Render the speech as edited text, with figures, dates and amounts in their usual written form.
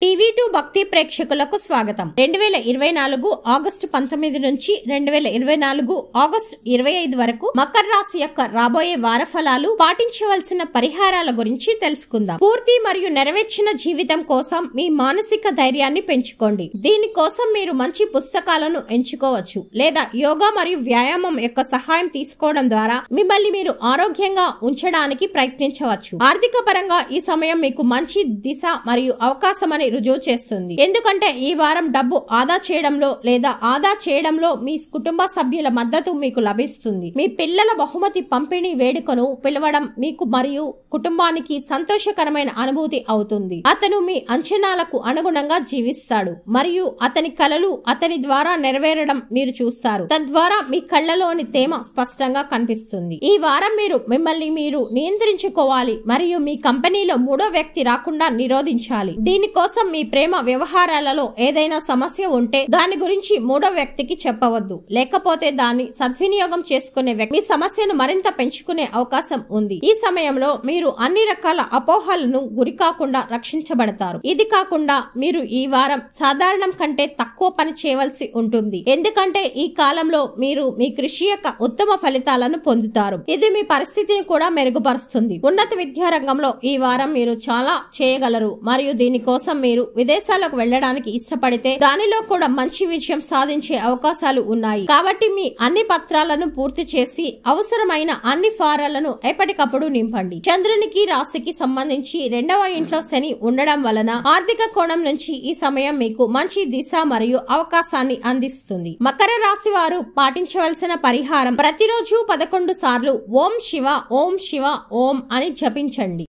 టీవీ2 భక్తి ప్రేక్షకులకు స్వాగతం. 2024 ఆగస్టు 19 నుంచి 2024 ఆగస్టు 25 వరకు మకర రాశి యొక్క రాబోయే వార ఫలాలు, పాటించవలసిన పరిహారాల గురించి తెలుసుకుందాం. పూర్తి మరియు నెరవేర్చిన జీవితం కోసం మీ మానసిక ధైర్యాన్ని పెంచుకోండి. దీనికోసం మీరు మంచి పుస్తకాలను ఎంచుకోవచ్చు లేదా యోగా మరియు వ్యాయామం యొక్క సహాయం తీసుకోవడం ద్వారా మిమ్మల్ని మీరు ఆరోగ్యంగా ఉంచడానికి ప్రయత్నించవచ్చు. ఆర్థిక పరంగా ఈ సమయం మీకు మంచి దిశ మరియు అవకాశం రుజువు చేస్తుంది. ఎందుకంటే ఈ వారం డబ్బు ఆదా చేయడంలో లేదా ఆదా చేయడంలో మీ కుటుంబ సభ్యుల మద్దతు మీకు లభిస్తుంది. మీ పిల్లల బహుమతి పంపిణీ వేడుకను పిలవడం మీకు మరియు కుటుంబానికి సంతోషకరమైన అనుభూతి అవుతుంది. అతను మీ అంచనాలకు అనుగుణంగా జీవిస్తాడు మరియు అతని కలలు అతని ద్వారా నెరవేరడం మీరు చూస్తారు. తద్వారా మీ కళ్ళలోని తేమ స్పష్టంగా కనిపిస్తుంది. ఈ వారం మీరు మిమ్మల్ని మీరు నియంత్రించుకోవాలి మరియు మీ కంపెనీలో మూడో వ్యక్తి రాకుండా నిరోధించాలి. దీనికోసం మీ ప్రేమ వ్యవహారాలలో ఏదైనా సమస్య ఉంటే దాని గురించి మూడో వ్యక్తికి చెప్పవద్దు, లేకపోతే దాన్ని సద్వినియోగం చేసుకునే వ్యక్తి మీ సమస్యను మరింత పెంచుకునే అవకాశం ఉంది. ఈ సమయంలో మీరు అన్ని రకాల అపోహలను గురికాకుండా రక్షించబడతారు. ఇది కాకుండా మీరు ఈ వారం సాధారణం కంటే తక్కువ పని చేయవలసి ఉంటుంది, ఎందుకంటే ఈ కాలంలో మీరు మీ కృషి యొక్క ఉత్తమ ఫలితాలను పొందుతారు. ఇది మీ పరిస్థితిని కూడా మెరుగుపరుస్తుంది. ఉన్నత విద్యా రంగంలో ఈ వారం మీరు చాలా చేయగలరు మరియు దీనికోసం మీరు విదేశాలకు వెళ్ళడానికి ఇష్టపడితే దానిలో కూడా మంచి విజయం సాధించే అవకాశాలు ఉన్నాయి. కాబట్టి మీ అన్ని పత్రాలను పూర్తి చేసి అవసరమైన అన్ని ఫారాలను ఎప్పటికప్పుడు నింపండి. చంద్రునికి రాశికి సంబంధించి 2వ ఇంట్లో శని ఉండడం వలన ఆర్థిక కోణం నుంచి ఈ సమయం మీకు మంచి దిశ మరియు అవకాశాన్ని అందిస్తుంది. మకర రాశి వారు పాటించవలసిన పరిహారం: ప్రతిరోజు 11 సార్లు ఓం శివ ఓం శివ ఓం అని జపించండి.